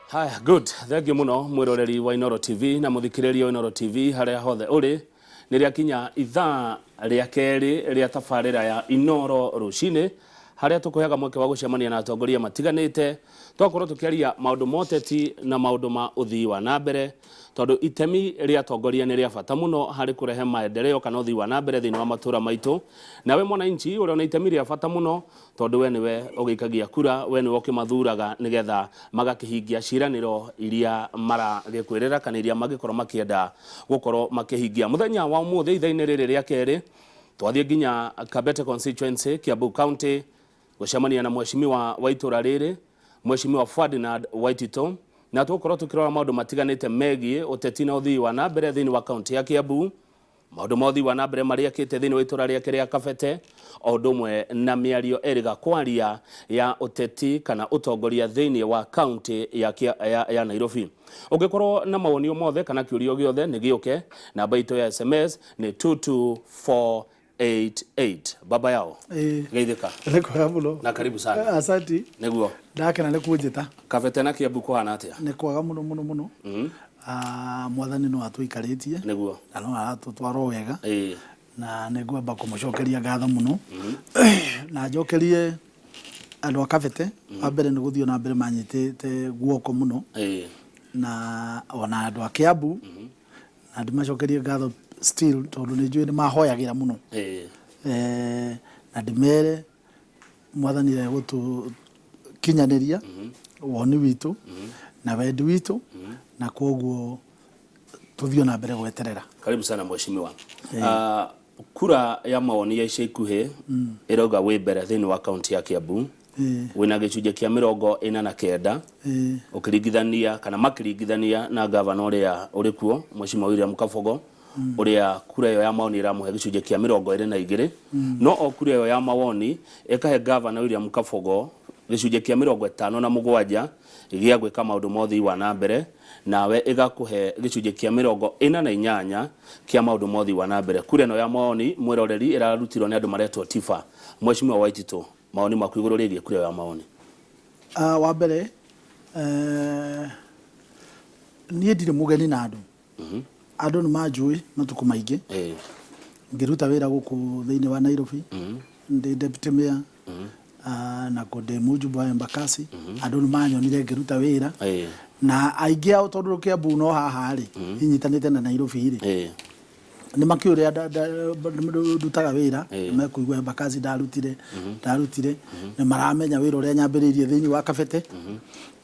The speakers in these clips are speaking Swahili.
Haya, good. Thank you muno mwiroreri wa Inooro TV na muthikiriria wa Inooro TV haria hothe uri ni ria kinya ithaa ria keri ria tabarira ya Inooro rucini haria tukuheaga mweke wa gucemania na atongoria matiganite twakorwo tukiaria maundu moteti na maundu ma uthii wa nambere tondu itemi ria atongoria ni ria bata muno hari kurehe maendeleo kana uthii wa nambere thiini wa matura maitu nawe mwananchi uri ona itemi ria bata muno tondu we niwe ugikagia kura we niwe ukimathuraga nigetha magakihingia ciraniro iria maragikwirira kana iria magikorwo makienda gukorwo makihingia muthenya wa umuthi ithaini riri ria keri twathie nginya Kabete constituency Kiambu County gucemania na mheshimiwa wa itura riri mheshimiwa Ferdinand Waitito na tukorwo tukirora maundu matiganite megie uteti na uthii wa nambere thiini wa county ya Kiambu maundu ma uthii wa nambere maria kite thiini wa itura riake ria Kabete o ndumwe na miario eriga kwaria ya uteti kana utongoria thiini wa county ya Nairobi ungikorwo na mawoni mothe kana kiurio giothe ni giuke namba itu ya SMS ni 22488 baba yao geithika reko yabulo na karibu sana asante neguo ndake na nekujita Kabete na Kiambu kuhana atia ne kwaga muno mwathani no atwikaritie neguo na no atutwaro wega na negwamba kumucokeria ngatho muno na njokerie andu a Kabete ambere ni guthio na mbere manyitite guoko muno na ona andu a Kiambu na ndimacokerie ngatho still tondu ni njui ni mahoyagira muno na ndimere mwathani re gutu kinyaniria woni witu na wendi witu na koguo tuthio na mbere gweterera. Karibu sana mheshimiwa. Kura ya mawoni ya ica ikuhi iroga we mbere thiini wa county ya Kiambu wina gicunje kia 49 ukiringithania kana makiringithania na gavana uria uri kuo mheshimiwa William Kabogo uria kura yo ya mawoni iramuhe gicunje kia 22 no o kura yo ya mawoni ikahe gavana William Kabogo gicunje kia 57 igia gwika maundu mothi wa nambere nawe igakuhe gicunje kia 48 kia maundu mothi wa nambere kura no ya mawoni mwiroreri irarutirwo ni andu maretwo Tifa mheshimiwa Waitito maoni maku iguru rigie kura ya mawoni wa mbere nie ndire mugeni na andu andu ni manjui matuku maingi ngiruta wira guku thiini wa Nairobi ndi deputy mayor na kode mujubu wa Embakasi andu ni manyonire ngiruta wira na aingi ao tondu Kiambu no haha ri inyitanite na Nairobi ri ni makiuria ndutaga wira mekuigwa Embakasi ndarutire ni maramenya wira uria nyambiririe thiini wa Kabete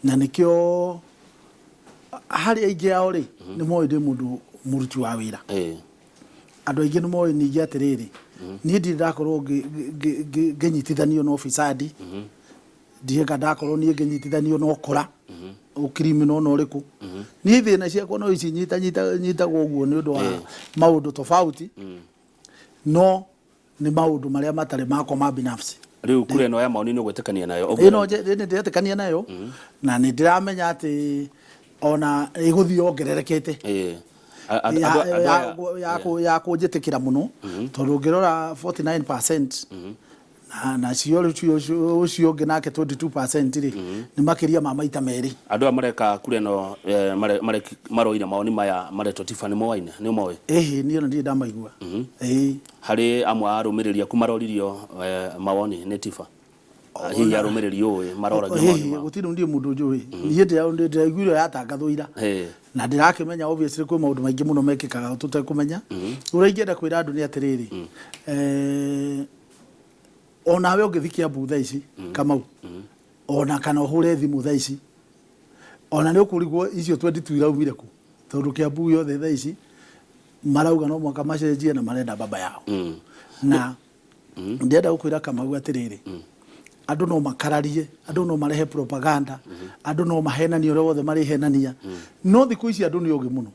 na nikio hari aingi ao ri ni moi ndi mundu muruti wa wira andu aingi ni moi ningi atiriri ni ndi ndakorwo nginyitithanio no ofisadi ndiga ndakorwo ni nginyitithanio no kora o criminal no riku ni thina ciakwa no ici nyita guguo ni undu wa maundu tofauti no ni maundu maria matare mako ma binafsi riu kure no ya maoni ni gwetekania nayo ino je ndetekania nayo na ni ndiramenya ati ona iguthio ongererekete ya kujitikira muno tondu ngirora 49% na cioro ucio ungi nake 22% ri ni makiria ma maita meri andu amareka kure no maroire maoni maya maretwo Tifa ni moine ni moe ni ona ndi ndamaigua hari amwe arumiriria kumaroririo mawoni ni Tifa hiya arumiririo maroragia maoni gutiri ndi mundu njui ni ndiraiguire yatangathwira na ndirakimenya obviously kwa maundu maingi muno mekikaga tutakumenya uraingenda kwira andu ni atiriri ona we ungithikia mbutha ici Kamau ona kana uhure thimu tha ici ona ni ukurigwo icio 22 iraumire ku tondu Kiambu yothe tha ici marauga no mwaka macenjie na marenda baba yao na ndienda gukwira Kamau atiriri andu no makararie andu no marehe propaganda andu no mahenani ore wothe mari henania no thiku ici andu ni ogi muno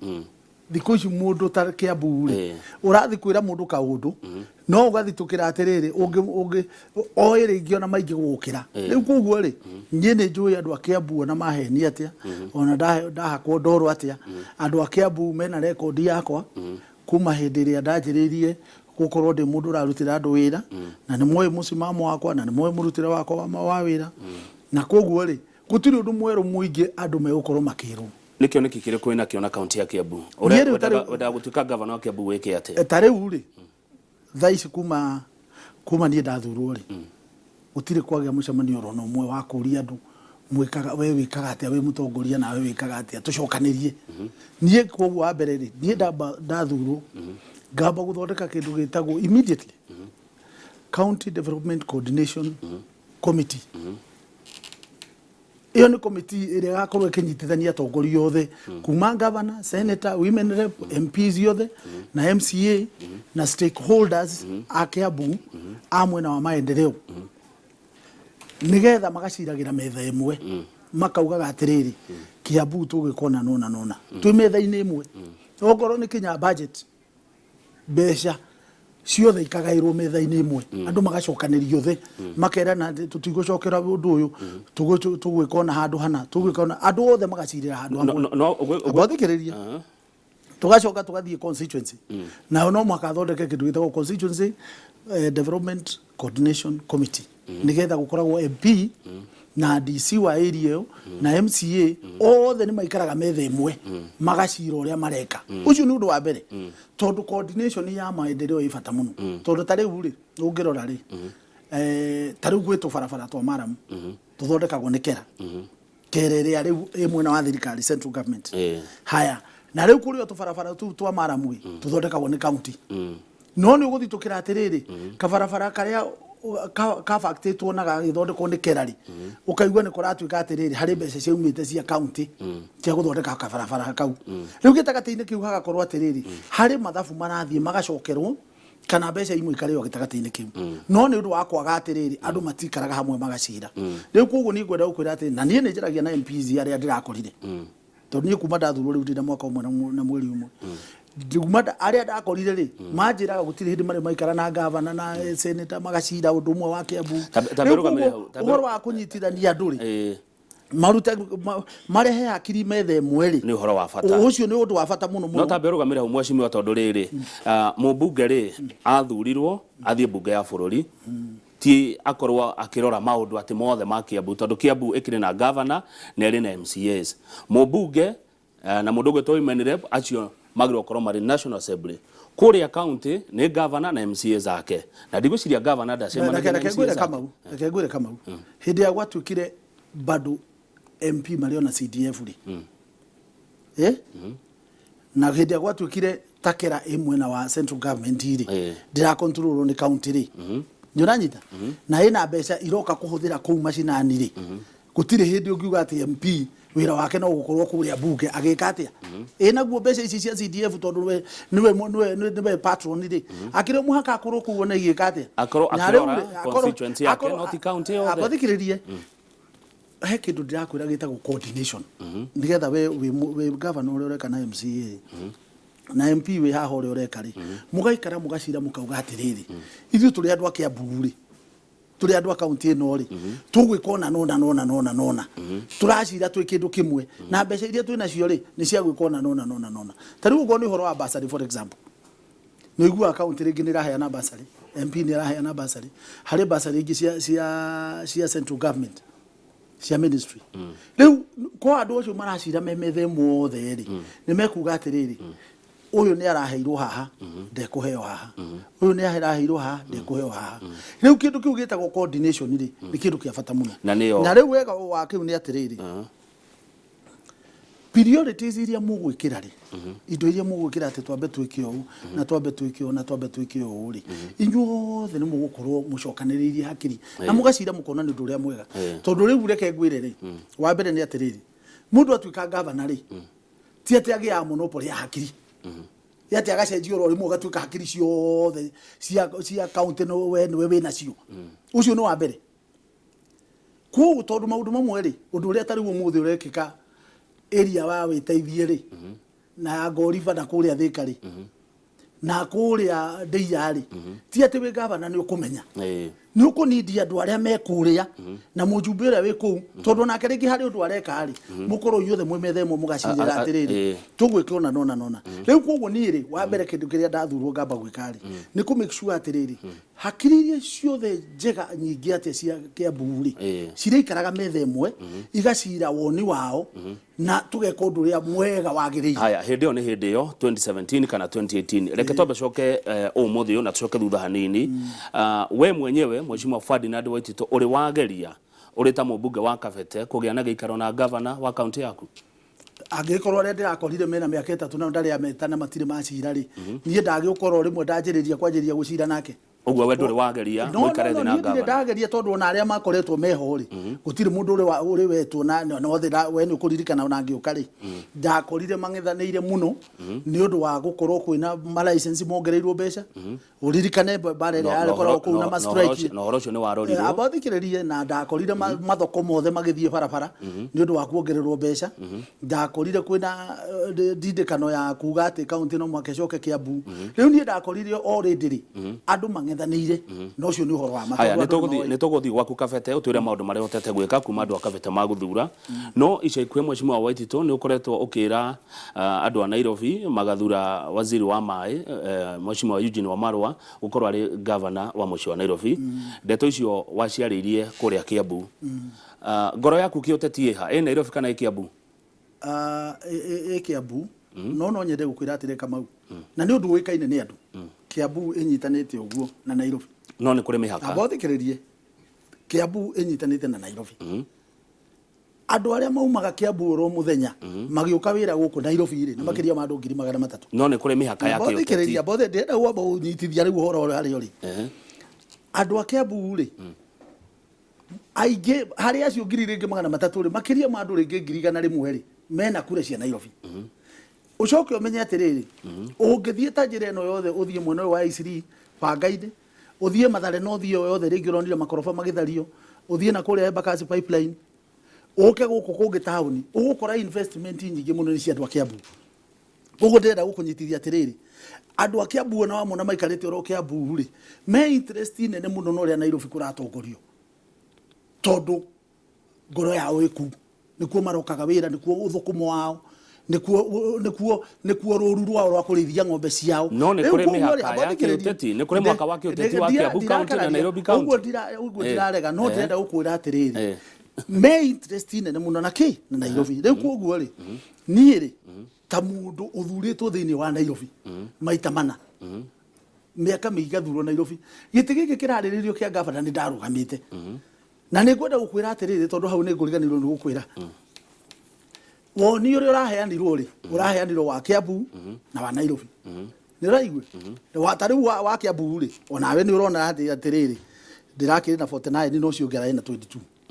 thiku ici mundu ta Kiambu ri urathi kwira mundu kaundu no ugathitukira atiriri ungi oire ingiona maingi gukira riu kuguo ri ngie ni njui andu a Kiambu na maheni atia ona ndahakwo ndoro atia andu a Kiambu mena record yakwa kuma hindi ria ndanjiririe gukorwo ndi mundu urarutira andu wira na ni moyo musimamo wakwa na ni moyo murutira wakwa wa wira na koguo ri gutiri undu mweru muingi andu megukorwo makirwo nikio nikikire kwina kiona county ya Kiambu urenda gutuika governor wa Kiambu weke ate tariu ri thaici kuma nie ndathurwo ri gutiri kwagia mucemanio rono mwe wa kuria andu mwikaga we wikaga atia we mutongoria na we wikaga atia tucokanirie nie koguo wa mbere ri nie ndathurwo ngamba guthondeka kindu gitagwo immediately County Development Coordination Committee iyo ni committee ire gakorwo ikinyitithania atongoria othe kuma governor, senator, women rep, MPs yothe na MCA na stakeholders a Kiambu amwe na wa maendeleo nigetha magaciragira metha imwe makaugaga atiriri Kiambu tugikona nona nona twi metha-ini imwe ogoro ni kinya budget besha ciothe ikagairwo metha-ini imwe andu magacokanirio othe makerana tutigocokera undu uyu tugwikona handu hana tugwikona andu othe magacirira handu hamwe no thikiriria tugacoka tugathie constituency na no makathondeke kindu gitagwo constituency development coordination committee nigetha gukoragwo MP na DC wa area na MCA othe ni maikaraga metha imwe magacira uria mareka ucio ni undu wa mbere tondu coordination ya maendeleo ifata muno tondu tari uri ungirora ri tari gwitu barabara twa Maramu tuthondekagwo ni kera kerere ari mwena wa thirikari central government haya na riu kuri tu barabara tu twa Maramu tuthondekagwo ni county no ni uguthitũkĩra atiriri kabarabara karia ka factory tuonaga githondekwo ni kerari ukaigua ni kuratuika atiriri hari mbeca ciaumite cia county cia guthondeka kabarabara kau riu gitagati-ini kiu hagakorwo atiriri hari mathabu marathie magacokerwo kana mbeca imwe ikareo gitagati-ini kiu no ni undu wa kwaga atiriri andu matikaraga hamwe magacira riu koguo ni ngwenda gukwira ati na nie ni njiragia na MPs aria ndirakorire tondu nie kuma ndathurwo riu ndina mwaka umwe na mweri umwe Jumada aria ndakorire ri manjiraga gutiri hindi mari maikara na governor na senator magacira undu umwe wa Kiambu uhoro wa kunyitithania andu ri maruta marehe akiri metha imwe ri ni uhoro wa bata ucio ni undu wa bata muno muno no tambe rugamira umwacimi wa tondu riri mubunge ri athurirwo athie bunge ya bururi ti akorwa akirora maundu ati mothe ma Kiambu tondu Kiambu ikire na governor na iri na MCAs mubunge na mundu to women rep acio magiro korwo mari National Assembly kuria county ni governor na MCA zake na ndigwiciria governor ndacema na kegwire kamau hindi ya gwatuikire bado MP Mario na CDF ri na hindi ya gwatuikire takera imwe na wa central government ri ndira control ni county ri nyuranyita na ina mbeca iroka kuhuthira kuu macinani ri gutire hindi ungiuga ati MP wira wake no gukorwo kuria bunge agika atia naguo mbeca ici cia CDF tondu niwe patron ri akire muhaka akorwo kuo na igika atia akora constituency yake not county othe abathikiririe he kindu ndirakwira gitagwo coordination nigetha we governor uri ureka na MCA na MP we haha uri ureka ri mugaikara mugacira mukauga atiriri ithu turi andu a Kiambu ri turi andu a county ino ri tugwikona nona turacira twi kindu kimwe na mbeca iria twina cio ri ni cia gwikona nona tariu ugo ni horo wa basari for example no igua county ringi ni raheana basari MP ni raheana basari hari basari ingi cia central government cia ministry riu ko andu acio maracira memethe mothe ri ni mekuga atiriri uyu ni araheirwo haha ndekuheo haha uyu ni araheirwo haha ndekuheo haha riu kindu kiu gitagwo coordination ri ni kindu kia bata muno na riu wega wa kiu ni atiriri priorities iria mugwikira ri indo iria mugwikira ati twambe twike uu na twambe twike uu na twambe twike uu ri inyuothe ni mugukorwo mucokaniririe hakiri na mugacira mukona ni nduria mwega tondu riu reke ngwire ri wa mbere ni atiriri mundu atuika governor ri ti ati agia monopoly ya hakiri yati agacenjio rori mu gatuika hakiri ciothe cia county no we wina cio ucio no wa mbere ku tondu maundu mamwe ri undu uria tari umuthi urekika area wa witeithie ri na Goriva na kuria Thika ri na kuria Ndeia ri ti ati we governor ni ukumenya ni ukunidi andu aria mekuria na mujumbe uria wi kuu tondu nake ringi hari undu areka ari mukoro yothe mwimethe mo mugacirira atiriri tugwikona nona riu koguo ni ri wa mbere kindu kiria ndathurwo ngamba gwikari ni ku make sure atiriri hakiririe ciothe njega nyingi atia cia Kiambu ri cireikaraga methe imwe igacira woni wao na tugeka undu uria mwega wagiriire. Haya, hindi yo ni hindi yo 2017 kana 2018 reke tobe coke umuthi yo na tucoke thutha hanini. We mwenyewe Mheshimiwa Ferdinand Waititu uri wageria uri ta mubunge wa Kabete kugia na giikaro na governor wa county yaku angikorwo ria ndirakorire mena miaka 3 na ndari ametana matire macira ri nie ndagiukorwo rimwe ndanjiriria kwanjiria gucira nake uguo we nduri wageria gwikara thi na governor ndageria tondu ona aria makoretwo meho ri gutire mundu uri wetwo na othe we ni ukuririkana ona ngiuka ri ndakorire mang'ethanĩire muno ni undu wa gukorwo kwina ma license mongereirwo mbeca uririkane barere ari korwo kuna ma strike no horo ucio ni warorirwo abathikiririe na ndakorire mathoko mothe magithie barabara ni undu wa kuongererwo mbeca ndakorire kwina ndindikano ya kuga ati county no mwakecoke Kiambu riu ni ndakorire already ri andu ng'ethanĩire no ucio ni uhoro wa matoro. Haya, ni tuguthi gwaku Kabete utwire maundu maria utete gwika kuma andu a Kabete maguthura no ica ikwe Mheshimiwa Waititu ni ukoretwo ukira andu a Nairobi magathura waziri wa mai Mheshimiwa Eugene Wamalwa ukorwo ari governor wa muci wa Nairobi ndeto icio waciaririe kuria Kiambu ngoro yaku kiutetie ha Nairobi kana Kiambu? Kiambu no nyende gukwira atire Kamau na ni undu wikaine ni andu Kiambu inyitanite uguo na Nairobi no ni kuri mihaka abathikiririe Kiambu inyitanite na Nairobi andu aria maumaga Kiambu ro muthenya magiuka wira guku Nairobi ri na makiria ma andu 300 no ni kuri mihaka yake abathikiririe bothe ndenda gwamba unyitithia riu uhoro uri hari uri andu a Kiambu ri aige hari acio 300 ri makiria ma andu ringi 100 ri mena kura cia Nairobi ucoke umenye atiriri ungithie ta njira eno yothe uthie mwena wa ICD Bangaide uthie Mathare no thio yothe ringi uronire makorofa magithario uthie na kuria Embakasi pipeline uke guku kungi tauni ugukora investment nyingi muno ni cia andu a Kiambu ugu ndenda gukunyitithia atiriri andu a Kiambu na wamona maikarite oro Kiambu ri me interest nene muno no ria Nairobi kuratongorio tondu ngoro yao iku nikuo marokaga wira nikuo uthukumo wao nikuo ruru rwao rwa kurithia ng'ombe ciao no ni kuri mihaka yake uteti ni kuri mwaka wake uteti wa Kiambu county na Nairobi county uguo ndirarega no ndenda gukwira atiriri me interest nene muno na ki na Nairobi riu koguo ri ni ri ta mundu uthuritwo thiini wa Nairobi maita mana miaka miiga thuro Nairobi giti giki kirariririo kia governor ni ndarugamite na ni ngwenda gukwira atiriri tondu hau ni nguriganirwo ni gukwira woni uri uraheanirwo ri uraheanirwo wa Kiambu na wa Nairobi ni raigwe wa tariu wa Kiambu ri onawe ni urona atiriri ndirakiri na 49 no cio ngera na 22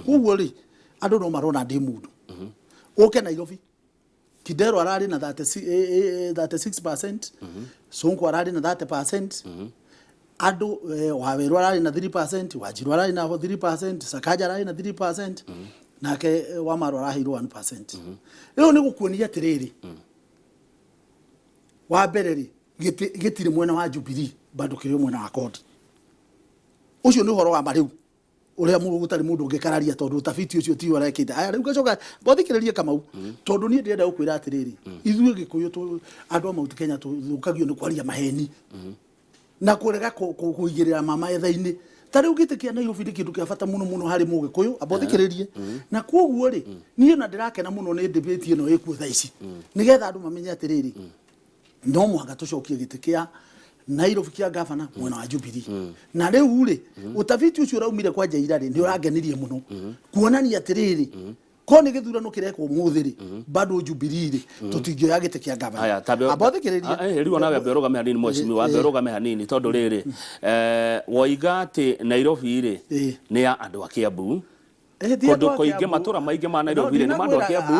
uguo ri andu no marona ndi mundu uke Nairobi Kidero arari na 36% Sonko arari na 30% andu Waweru arari na 3%, Wanjiru arari na 3%, Sakaja arari na 3%, nake Wamalwa arahirwo 1%. Riu ni gukuonia atiriri wa mbere ri gitire mwena wa Jubilee bado kirio mwena wa Kodi ucio ni uhoro wa mariu uria mundu gutari mundu ngikararia tondu tafiti ucio ti warekite aya riu gacoka bothikiririe Kamau tondu ni ndenda gukwira atiriri ithuĩ Gikuyu tu andu a Mount Kenya tukagio ni kwaria maheni na kurega kuigirira mama etha-ini tari ugitikia Nairobi ndi kindu kia bata muno hari Mugikuyu abothikiririe na koguo ri nie na ndirakena muno ni debate ino ikuo tha ici nigetha andu mamenye atiriri no mwanga tucokie giti kia Nairobi kia governor mwena wa Jubilee na riu ri utafiti ucio uraumire kwa Jaira ri ndi urangenirie muno kuonania atiriri ko ni githurano kirekwo muthiri bado Jubilee ri tutingioya giti kia governor abothikiririe riu ona we berogame hanini Mheshimiwa wa berogame hanini tondu riri woiga ati Nairobi ri ni ya andu a Kiambu kundu kuingi matura maingi ma Nairobi ni mandu a Kiambu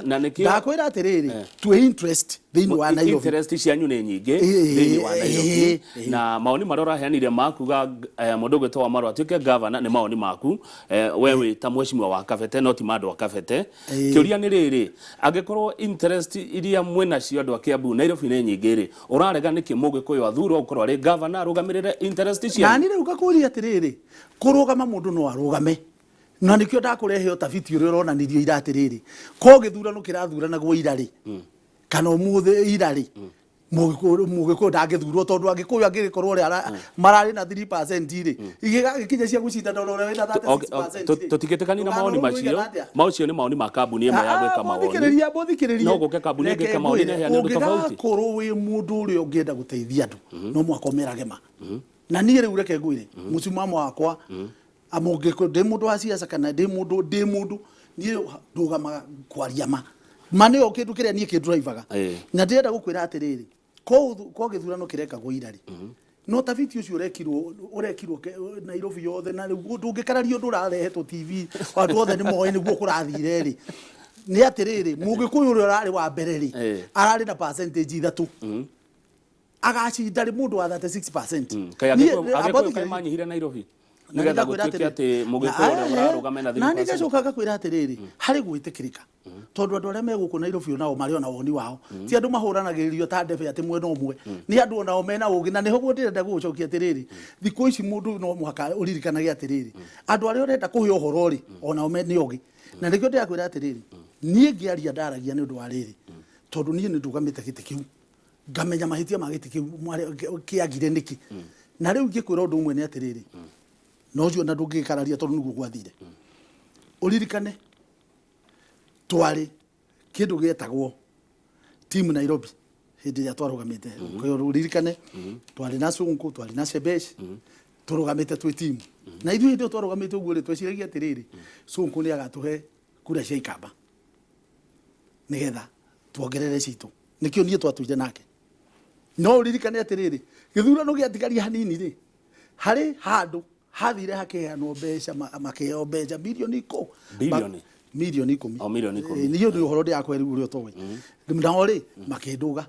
na nikwira atiriri twe interest thiini wa Nairobi interest cianyu ni nyingi thiini wa Nairobi na maoni maria uraheanire makuga mundu gwetwa Wamaru atuike governor ni maoni maku wewe ta mweshimwa wa Kabete not mado wa Kabete kiuria ni riri angikorwo interest iria mwena cio andu a Kiambu Nairobi ni nyingi ri urarega niki Mugikuyu athuro ukorwo ari governor arugamirire interest cia na ni riu gakuria atiriri kurugama mundu no arugame na nikio ndakurehe utafiti uria uronanirio ira atiriri ko githurano kirathurana gwo irari kana umuthe irari Mugikuyu ndangithurwo tondu angikuyu angikorwo ri marari na 3% iri igikinya cia gucinda ndoro uri na 36% tutigitikani na maoni macio ni maoni ma kambuni ime ya gwika maoni bothikiriria no guke kambuni ngeke maoni ne yani tofauti korwo wi mundu uri ungienda guteithia andu no mwakomerage ma na niĩ rĩu reke ngwĩre mũsimamo wakwa amũngĩko ndĩ mũndũ wa siasa kana ndĩ mũndũ niĩ ndũgamaga kwaria ma nĩyo kĩndũ kĩrĩa niĩ kĩndrivaga na ndĩrenda gũkwĩra atĩrĩrĩ ko gĩthurano kĩrekagwo irari no tafiti ũcio ũrekirwo Nairobi yothe na ndũngĩkararia ũndũ ũrarehetwo TV watu othe nĩ moĩ nĩguo kũrathire rĩ nĩ atĩrĩrĩ Mũgĩkũyũ ũrĩa ũrarĩ wa mbere rĩ ararĩ na percentage 3 agacinda ri mundu wa 36%. Kaya manyihire Nairobi. Nigetha gutike ati Mugikuyu urarugame na 3%. Na nigacoka kwira atiriri hari gwitikirika. Tondu andu aria meguku Nairobi nao mari ona woni wao. Ti andu mahuranagirio ta ndebe ati mwena umwe. Ni andu onao mena ugi na niho ndirenda gucokia atiriri. Thikũ ici mundu no muhaka uririkanagia atiriri. Andu aria urenda kuhe uhoro ri onao meni ugi. Na nikio ndirakwira atiriri. Nie ngiaria ndaragia ni undu wa riri. Tondu nie nindugamite giti kiu. Ngamenya mahitia magiti kiagire niki na riu ngikwira undu umwe ni atiriri no cio na ndungikararia tondu niguo gwathire uririkane twari kindu gietagwo team Nairobi hindi ya twarugamite kwa uririkane twari na Sonko twari na Shebesh turugamite twi team na ithuĩ ndio twarugamite uguo ri tweciragia atiriri Sonko ni agatuhe kura cia Ikamba nigetha tuongerere citu nikio nie twatuire nake no uririkane atiriri githurano giatigaria hanini ri hari handu hathire hakehanwo mbeca makeo mbeca bilioni 10 milioni 10 niyo ndio horo ndi akwa riu uri otowe ndao ri makinduga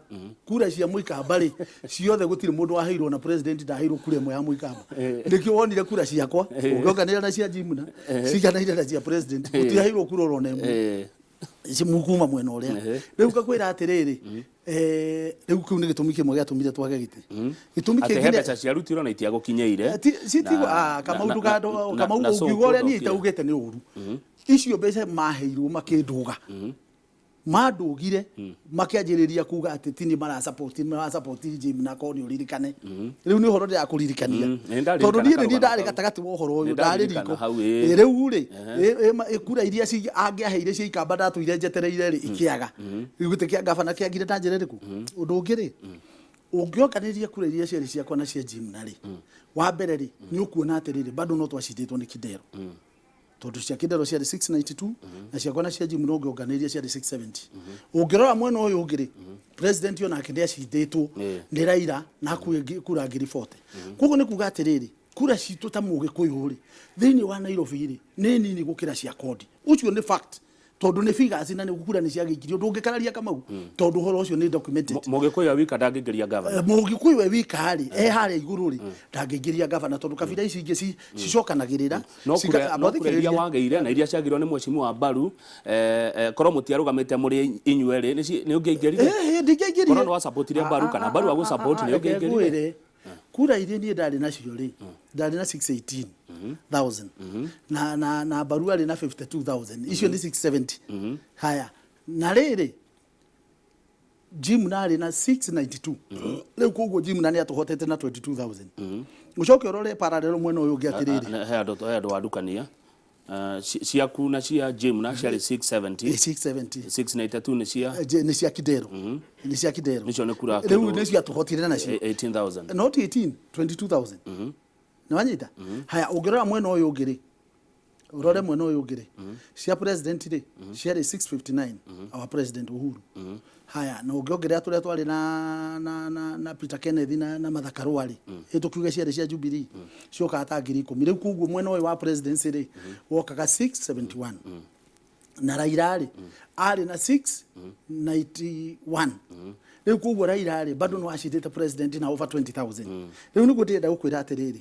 kura cia Muikamba ri ciothe gutire mundu waheirwo na president ndaheirwo kura imwe ya Muikamba ndikio wonire kura ciakwa ugonganira na cia Jimuna ciganaire na cia president gutiheirwo kura ro nemwe ici mukuma mwena uria riu ngakwira atiriri riu kiu ni gitumi kimwe giatumire twage giti gitumi kingine mbeca cia rutirwo na itiagukinyeire citigo kama undu gado kama ugiuga uria ni itaugite ni uru icio mbeca maheirwo makinduga mandugire makianjiriria kuga ati tini mara support Jim na Koni uririkane riu ni horo ya kuririkania tondu ni ndari gatagati wa horo uyu ndari riko riu ri ikura iria ci angiaheire cia Ikamba ndatuire njetereire ri ikiaga riu gutikia gavana kiagire ndanjereriku undu ungiri ungiokaniriria kura iria ciari ciakwa na cia Jim na ri wa mbere ri ni ukuona atiriri bado no twacinditwo ni Kidero tondu cia Kidero ciari 692 na ciakwa na cia Jim no ngionganiria ciari 670 ungirora mwena uyu ungiri president yo nake ndiacinditwo ni Raila na kura ngiri 40 koguo ni kuga atiriri kura citu ta Mugikuyu ri thiini wa Nairobi ri ni nini gukira cia Kodi ucio ni fact tondu ni figures na ni gukura ni cia gikirio ndungikararia Kamau tondu horo ucio ni documented Mugikuyu wika ndangigeria governor Mugikuyu we wika ri haria iguru ri ndangigeria governor tondu kabira ici ingi cicokanagirira no wageire na iria ciagirwo ni mwecimu wa Mbaru korwo mutiarugamite muri inywe ri ni ungigerire ndingigeria korwo no wa support ria Mbaru kana Mbaru wa support ni ungigerire kura iria ni ndari nacio ri ndari na 618,000 na Mbaru ari na 52,000 icio ni 670 haya na riri Jim nari na 692 riu koguo Jim nani atuhotete na 22,000 ucoke urore parallel mwena uyu ngiatiriri he andu wadukania ciaku na cia Jim na ciari 670 ni cia Kidero ni cia Kidero nicio ni kura riu ni cia tuhotire nacio 18,000 not 18 22,000 na wanyita haya ungirora mwena uyu ungiri urore mwena uyu ungiri cia president ri ciari 659 our president Uhuru haya na ungiongerea turia twari na Peter Kennedy na Mathaka Rwari itukiuga ciari cia Jubilee cioka ta ngiri 10 riu koguo mwena uyu wa presidency ri wokaga 671 na Raila ari na 691 rĩu koguo Raila bado no acindĩte president na over 20,000 rĩu nĩ gũtĩenda gũkwĩra atĩrĩrĩ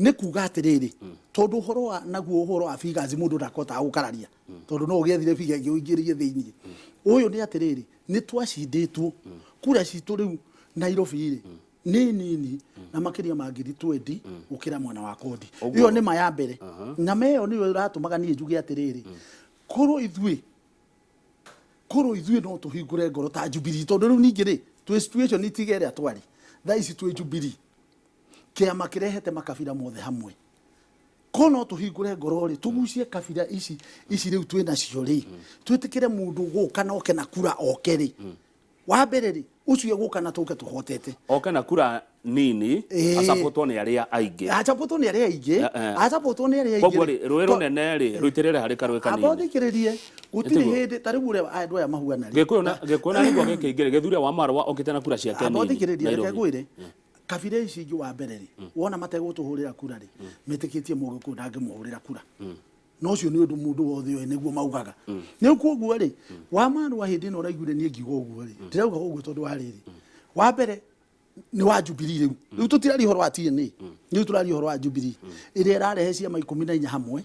nĩ kuga atĩrĩrĩ tondũ ũhoro wa naguo ũhoro wa figures mũndũ ndakota gũkararia tondũ no ũgĩethire figure ĩngĩ ũingĩrie thĩinĩ ũyũ nĩ atĩrĩrĩ nĩ twacindĩtwo kura citũ rĩu Nairobi nĩ nini na makĩria ma ngiri 20 gũkĩra mwena wa Kondi ĩyo nĩ ma ya mbere na meyo nĩyo ĩratũmaga niĩ njuge atĩrĩrĩ korwo ithuĩ no tũhingũre ngoro ta Jubilee tondũ rĩu ningĩ rĩ twĩ situation itige ĩrĩa twarĩ thaa ici twĩ Jubilee kĩama kĩrehete makabira mothe hamwe ko no tũhingũre ngoro rĩ tũgucie kabira ici rĩu twĩ nacio rĩ twĩtĩkĩre mũndũ gũka na oke na kura oke rĩ wa mbere rĩ ucio gũka na tũke tũhotete oke na kura nini asapotwo nĩ arĩa aingĩ asapotwo nĩ arĩa aingĩ koguo rĩ rũĩ rũnene rĩ rũitĩrĩre harĩ karũĩ kanini abothikĩrĩrie gũtirĩ hĩndĩ ta rĩu ũrĩa andũ aya mahuana rĩ gĩkũyũ na nĩguo gĩkĩingĩ gĩthure wa Marwa okĩte na kura ciake nini abothikĩrĩrie reke ngwĩre kabira ici ingĩ wa mbere rĩ wona mategũtũhũrĩra kura rĩ metĩkĩtie Mũgĩkũyũ ndangĩmũhũrĩra kura no cio nĩ ũndũ mũndũ wothe oĩ nĩguo maugaga nĩ kuoguo rĩ wa Marwa hĩndĩ ĩno ũraiguire niĩ ngiuga ũguo rĩ ndĩrauga ũguo tondũ wa rĩrĩ wa mbere ni wa Jubilee rĩu tũtirari ũhoro wa TNA rĩu tũrari ũhoro wa Jubilee ĩrĩa ĩrarehe ciama 14 hamwe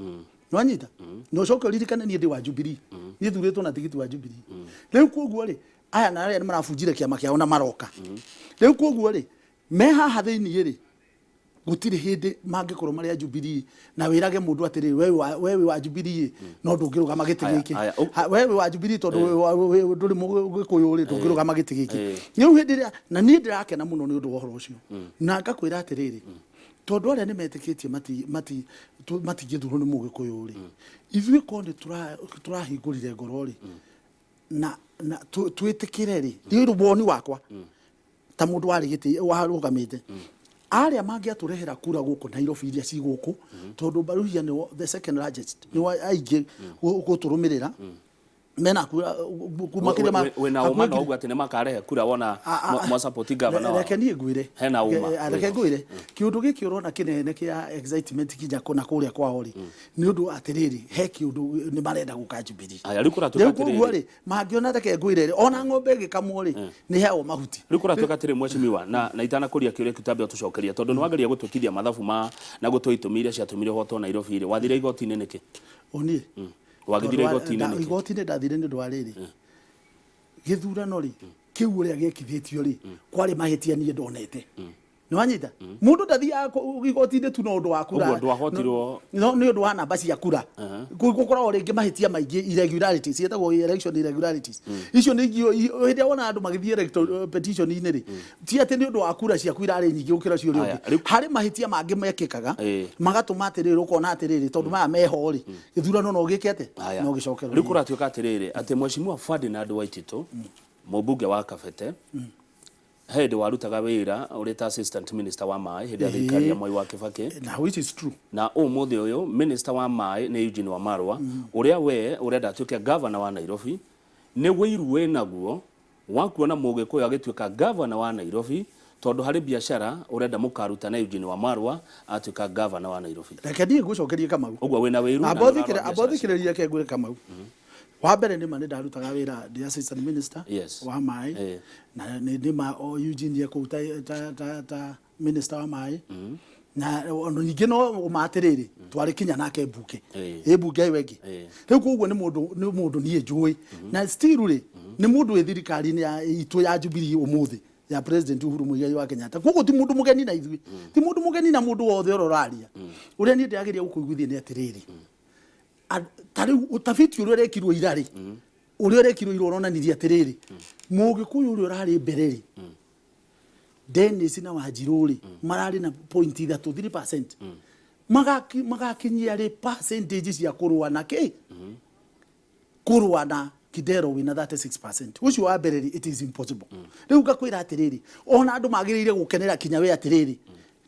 no anyita no coke ririkane niĩ ndĩ wa Jubilee niĩ thurĩtwo na tigiti wa Jubilee rĩu kuoguo rĩ aya na arĩa marabunjire kĩama kĩao na maroka rĩu kuoguo rĩ me haha thĩinĩ rĩ gũtirĩ hĩndĩ mangĩkorwo marĩ a Jubilee na wĩrage mũndũ atĩrĩ wewe wa Jubilee no ndũngĩrũgama gĩtĩ gĩkĩ wewe wa Jubilee tondũ ndũrĩ Mũgĩkũyũ rĩ ndũngĩrũgama gĩtĩ gĩkĩ rĩu hĩndĩ ĩrĩa na niĩ ndĩrakena mũno nĩ ũndũ wa ũhoro ũcio na ngakwĩra atĩrĩrĩ tondũ arĩa nĩmetĩkĩtie matingĩthurwo nĩ Mũgĩkũyũ rĩ ithuĩ korwo nĩ tũrahingũrire ngoro rĩ na twĩtĩkĩre rĩ rĩrĩ woni wakwa ta mũndũ warĩ gĩtĩ warũgamĩte arĩa mangĩatũrehera kura gũkũ Nairobi iria ci gũkũ tondũ Baruhia nĩ the second largest nĩ aingĩ gũtũrũmĩrĩra mena kura kumakĩria wena ũma na ũguo atĩ nĩ makarehe kura wona mwa support governor reke niĩ ngwĩre hena ũma reke ngwĩre kĩũndũ gĩkĩ ũrona kĩnene kĩa excitement kinya kũna kũrĩa kwao rĩ nĩ ũndũ atĩrĩrĩ he kĩũndũ nĩ marenda gũka Jubilee rĩu kura tũkatĩrĩrĩ mangĩona reke ngwĩre ona ng'ombe ĩgĩkamwo rĩ nĩ heagwo mahuti rĩu kura tũkatĩrĩ mweshimiwa na itanakũria kĩũria kĩtambia tũcokeria tondũ nĩ wageria gũtũkithia mathabu na gũtũitũmia iria ciatũmire hoto Nairobi rĩ wathire igoti-inĩ nĩkĩ oni wagithire igoti-inĩ igoti-inĩ ndathire nĩ ũndũ wa rĩrĩ gĩthurano rĩ kĩu ũrĩa gĩkithĩtio rĩ kwarĩ mahĩtia niĩ ndonete nĩ wanyita mũndũ ndathiaga igoti-inĩ tu no ũndũ wa kura ũguo ndwahotirwo no nĩ ũndũ wa namba cia kura gũkoragwo rĩngĩ mahĩtia maingĩ irregularities ciĩtagwo election irregularities icio nĩ hĩndĩ ĩrĩa wona andũ magĩthiĩ electoral petition-inĩ rĩ ti atĩ nĩ ũndũ wa kura ciaku irarĩ nyingĩ gũkĩra cio ũrĩa ũngĩ harĩ mahĩtia mangĩ mekĩkaga magatũma atĩrĩrĩ ũkona atĩrĩrĩ tondũ maya meho rĩ gĩthurano no gĩke atĩ no gĩcokerwo rĩu kũratuĩka atĩrĩrĩ atĩ Mheshimiwa Ferdinand Waititũ mũmbunge wa Kabete hĩndĩ warutaga wĩra ũrĩ ta assistant minister wa maĩ hĩndĩ ya thirikari ya Mwai wa Kibaki na which is true na ũmũthĩ ũyũ minister wa maĩ nĩ Eugene Wamalwa ũrĩa we ũrenda atuĩke governor wa Nairobi nĩ wĩiru wĩnaguo wa kuona Mũgĩkũyũ agĩtuĩka governor wa Nairobi tondũ harĩ biacara ũrenda mũkaruta na Eugene Wamalwa atuĩka governor wa Nairobi reke niĩ ngũcokerie Kamau ũguo wĩna wĩiru abothikĩrĩria reke ngwĩre Kamau wa mbere nĩ ma nĩ ndarutaga wĩra the assistant minister wa maĩ na nĩ ma Eugene kũu ta minister wa maĩ na ningĩ no maatĩrĩrĩ twarĩ kinya nake mbunge mbunge ĩyo ĩngĩ rĩu koguo nĩ mũndũ niĩ njũĩ na still rĩ nĩ mũndũ wĩ thirikari-inĩ itũ ya Jubilee ũmũthĩ ya president Uhuru Muigai wa Kenyatta koguo ti mũndũ mũgeni na ithuĩ ti mũndũ mũgeni na mũndũ wothe ũroraria ũrĩa niĩ ndĩrageria gũkũiguithia nĩ atĩrĩrĩ tarĩu utafiti ũrĩa ũrekirwo ira rĩ ũrĩa ũrekirwo ira ũronanirie atĩrĩrĩ Mũgĩkũyũ ũrĩa ũrarĩ mbere rĩ Dennis na Wanjirũ rĩ mararĩ na 0.3% magakinyia rĩ percentage cia kũrũa na kĩ kũrũa na Kidero wina 36% ucio wa mbere rĩ it is impossible rĩu ngakwĩra atĩrĩrĩ ona andũ magĩrĩire gũkenera kinya we atĩrĩrĩ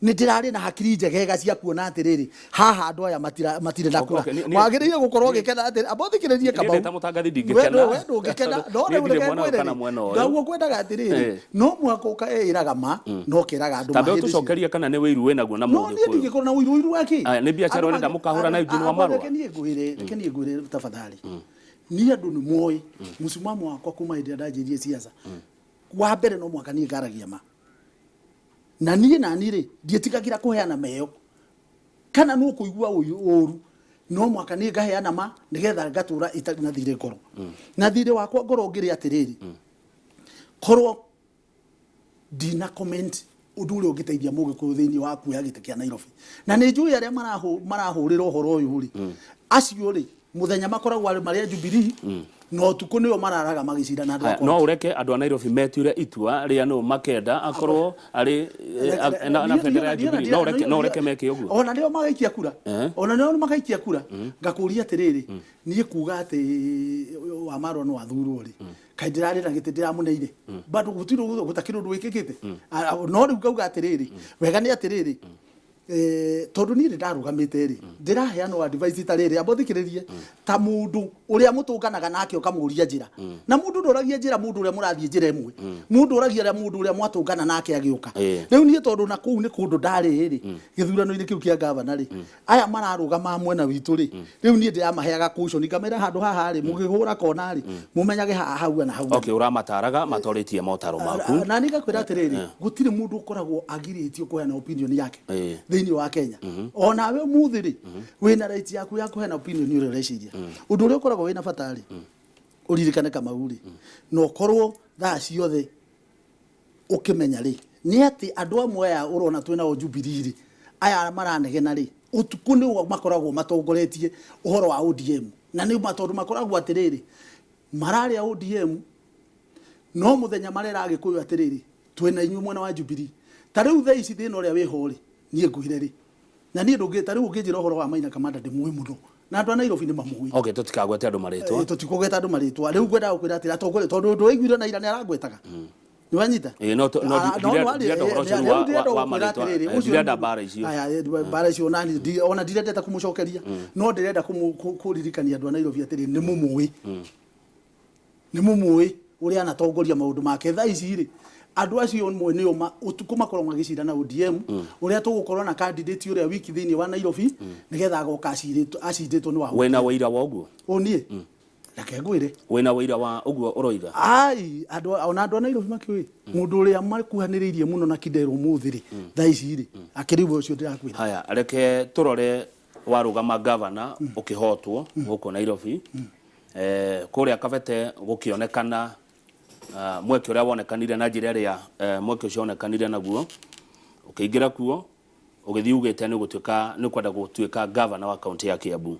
nĩ ndĩrarĩ na hakiri njegega cia kuona atĩrĩrĩ haha andũ aya matirĩ na kura wagĩrĩire gũkorwo gĩkena atĩrĩ abothikĩrĩrie Kamau nĩ ta mũtangathi ndingĩkena we ndũngĩkena ndaguo kwendaga atĩrĩrĩ no mwaka ũkaĩraga ma no kĩraga andũ mahĩndĩ tũcokerie kana nĩ wĩiru wĩnaguo na Mũgĩkũyũ no niĩ ndingĩkorwo na wĩiru wake nĩ biacara ũrenda mũkahũra na Eugene Wamalwa reke niĩ ngwĩre tafadhali ni andu ni moy musimamo wakwa kuma hĩndĩ ndajirie siasa wa mbere no mwaka ni ngaragia ma na ni ri ndietigagira kuheana meyo kana no kuigua ũru no mwaka ni ngaheana ma nigetha ngatura itari na thire ngoro na thire wakwa ngoro ngiri atiriri korwo dina comment udure ugiteithia Mũgĩkũyũ thiini wa kuya gite kia Nairobi na ni njui aria marahurira uhoro uyu ri acio ri muthenya makoragwo ari maria Jubilee no tuko niyo mararaga magicira na andu no ureke andu a Nairobi metire itua ria no makenda akorwo ari na federa ya Jubilee no ureke meke uguo ona ndio magaikia kura ona ndio magaikia kura ngakuria atiriri nie kuga ati wa maro no athurwo ri kaindirari na gite ndiramuneire bado gutiro gutakiro ndwikikite no riu ngauga atiriri wega ni atiriri tondu ni ndarugamite ri ndiraheana advice itariri abothikiririe ta mundu uria mutunganaga nake ukamuria njira na mundu ndoragia njira mundu uria murathie njira imwe mundu oragia mundu uria mwatungana nake agiuka riu ni tondu na kuu ni kundu ndari ri githurano-ini kiu kia gavana ri aya mararugama mwena witu ri riu ni ndiramaheaga caution ngamera handu haha ri mugihura kona ri mumenyage hau na hau okay uramataraga matoritie motaro maku na nigakwira atiriri gutire mundu ukoragwo agiritio kuheana opinion yake thiini wa Kenya ona we muthiri wina right yaku ya kuheana opinion uri reciria undu uri ukoragwo wina fatari uririkane kama uri no korwo thaa ciothe ukimenya ri ni ati andu amwe ya urona twina o Jubilee aya maranegena ri utuku ni makoragwo matongoretie uhoro wa ODM na ni matondu makoragwo atiriri marari ya ODM no muthenya marera Agikuyu atiriri twina inyu mwena wa Jubilee tariu thaa ici thina uria wihori nie nguhire ri na nie ndungita riu nginjira uhoro wa Maina Kamanda ndi muwi muno na andu a Nairobi ni mamui okay tutikagwete andu maritwa tutikugweta andu maritwa riu ngwenda gukwira ati atongore tondu ndu waiguire na ira ni aragwetaga ni wanyita no wa maritwa ndirenda bara icio aya bara icio nani ona ndirenda kumucokeria no ndirenda kuririkania andu a Nairobi atiri ni mumuwi uria anatongoria maundu make thaa ici ri andu acio mwene oma utuku makorwo magicira na ODM uria tugukorwo na candidate uria wiki thiini wa Nairobi nigetha agoka acinditwo ni wa wena wira wa uguo nie reke ngwire wena wira wa uguo uroiga ai andu ona andu a Nairobi makiwi mundu uria makuhaniriirie muno na Kidero muthiri thaa ici ri akiribu ucio ndirakwira haya reke turore warugama governor ukihotwo guko Nairobi kuria Kabete gukionekana mweke uria wonekanire na njira ria mweke ucio wonekanire naguo ukiingira kuo ugithii ugite ni gutuika ni kwenda gutuika governor wa county ya Kiambu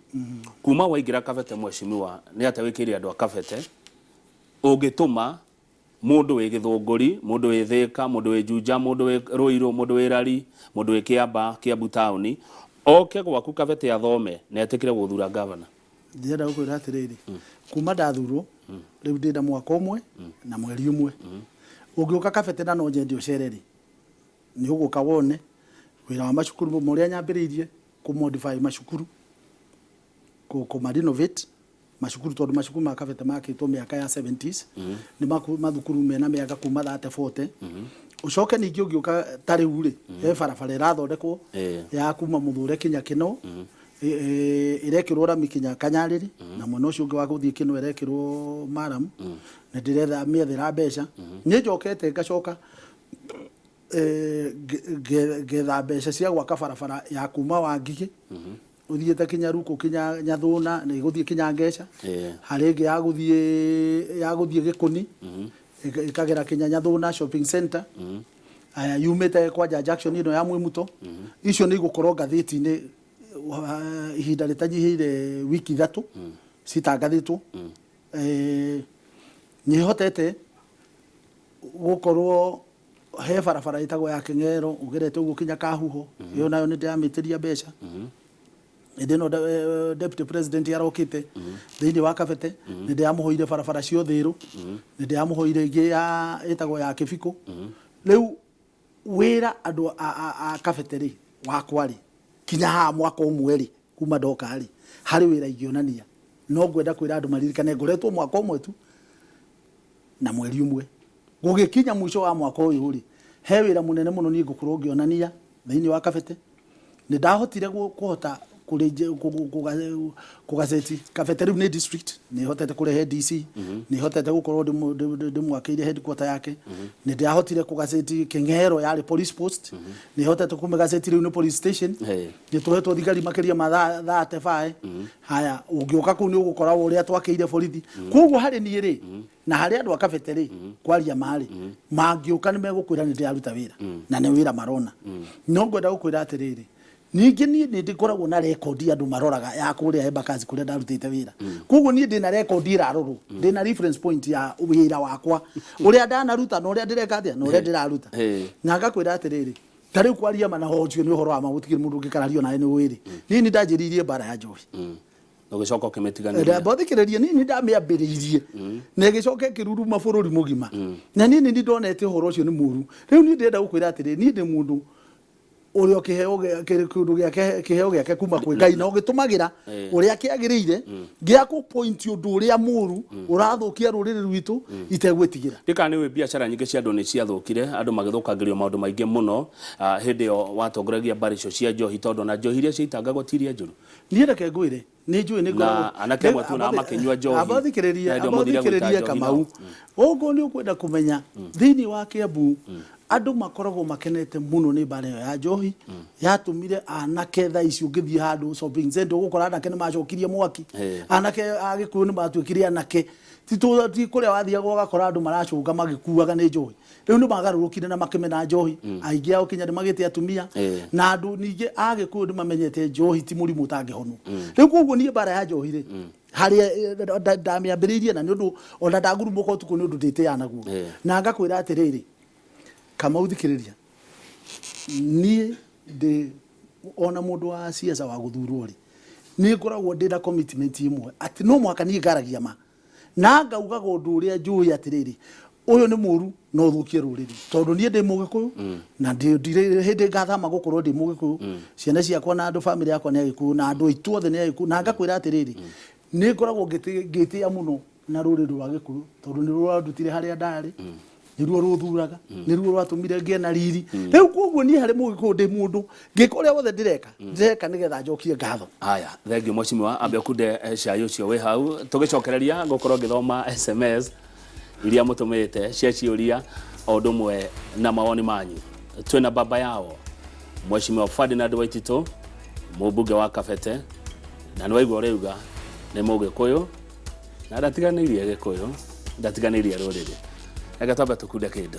kuma waingira Kabete mweshimiwa ni ate wikiri andu a Kabete ugituma mundu wi Githunguri mundu wi Thika mundu wi Juja mundu wi Ruiru mundu wi Rari mundu wi Kiambu town oke gwaku Kabete athome na etikire guthura governor ndira gukwira atiriri kuma ndathurwo riu ndina mwaka umwe na mweri umwe ungiuka Kabete na no njendi ucereri ni uguka wone wira wa macukuru muria nyambiriirie ku modify macukuru ku renovate macukuru tondu macukuru ma Kabete makitwo miaka ya 70s ni mathukuru mena miaka kuma 30-40 ucoke ningi ungiuka tariu ri he barabara irathondekwo ya kuma Muthure kinya Kino irekirwo rami kinya Kanyariri na mwena ucio ungi wa guthie Kino irekirwo Maram na ndiretha miethera mbeca ni njokete ngacoka getha mbeca cia gwaka barabara ya kuma Wangigi uthiete kinya Ruku kinya Nyathuna ni guthie kinya Ngeca haringi ya guthie Gikuni ikagera kinya Nyathuna shopping center aya yumete kwa junction ino ya Mwimuto icio ni gukorwo gatheti-ini ihinda ritanyihire wiki 3 citangathitwo ni hotete gukorwo he barabara itagwo ya King'ero ugerete ugu kinya Kahuho iyo nayo ni ndiamitiria mbeca ndino deputy president yarokite thiini wa Kabete ni ndiamuhoire barabara cio thiru ni ndiamuhoire ingi ya itagwo ya Kibiko riu wira andu a Kabete ri wakwa ri kinya ha mwaka umwe ri kuma ndoka ri hari wira igionania no ngwenda kwira andu maririkane ngoretwo mwaka umwe tu na mweri umwe gugikinya mwisho wa mwaka uyu ri he wira munene muno ni ngukorwo ngionania thiini wa Kabete ni ndahotire kuhota kugaceti Kabete ni district ni hotete kurehe DC ni hotete gukorwo ndimwakiire headquarter yake ni ndiahotire kugaceti King'ero yari police post ni hotete kumegaceti riu ni police station ni tuhetwo thigari makiria mathaa 35 haya ungioka ku ni ugukora uria twakiire borithi koguo hari ni ri na hari andu a Kabete ri kwaria mari mangiuka ni megukwira ni ndiaruta wira na ni wira marona no ngwenda gukwira atiriri ningi ni ndikoragwo na record andu maroraga ya kuria Embakasi kuria ndarutite wira koguo ni ndina record irarorwo ndina reference point ya wira wakwa uria ndanaruta na uria ndireka atia na uria ndiraruta na ngakwira atiriri tari kwaria mana hocio ni uhoro wa magutikiri mundu ngikarario nae ni wiri nini ndajiririe bara ya njohi ugicoka ukimetiganira ndabothikiririe nini ndamiambiririe na gicoke kiruru mabururi mugima na nini ndonete uhoro ucio ni muru riu ni ndenda gukwira atiriri ni ndi mundu urio kiheo kindu giake kiheo giake kuma kwi Ngai na ugitumagira uria kiagiriire gia ku point undu uria muru urathukia ruriri rwitu itegwetigira dika ni we biashara nyingi cia andu ni ciathukire andu magithukangirio maundu maingi muno hindi yo watongoragia barisho cia njohi tondu na njohi iria ciitangagwo tiria njuru ni reke ngwire ni njui ni na anake mwe tuna makinywa njohi abathikiriria Kamau ugo ni ukwenda kumenya thini wa Kiambu andu makoragwo makenete muno ni bare ya njohi yatumire anake tha ici ungithie handu shopping center gukora anake ni macokirie mwaki anake agikuyu ni matuikirie anake ti kuria wathia gukora andu maracunga magikuaga ni njohi riu ni magarurukire na makimena njohi aingi ao kinya ni magite atumia na andu ningi agikuyu ni mamenyete njohi ti murimu utangihonu riu koguo ni bare ya njohi ri hari ndamiambiririe na ni undu ona ndagurumuka utuku ni undu ndite anaguo na ngakwira atiriri Kamau thikiriria ni de ona mundu wa siasa wa guthurwo ri ni ngoragwo ndina commitment imwe ati no mwaka ni ngaragia ma na ngauga gundu uria njui atiriri uyu ni muru no thukie ruriri tondu ni ndi mugikuyu na ndi hindi ngathama gukorwo ndi mugikuyu ciana ciakwa na andu family yakwa ni agikuyu na andu itu othe ni agikuyu na ngakwira atiriri ni ngoragwo ngitia muno na ruriri rwa gikuyu tondu ni rurandutire haria ndari niruo ruthuraga niruo rwatumire ngie na riri riu koguo ni hari mugikuyu ndi mundu ngikoria wothe ndireka nigetha njokie ngatho haya thengio mweshimiwa ambe kunde cai ucio we hau tugicokereria gukorwo ngithoma SMS iria mutumite cia ciuria o ndumwe na mawoni manyu twina baba yao mweshimiwa Ferdinand Waitito mubunge wa Kabete na nwaigua reuga ni mugikuyu na ndatiganirie gikuyu ndatiganirie ruriri ega twambe tukunde kindu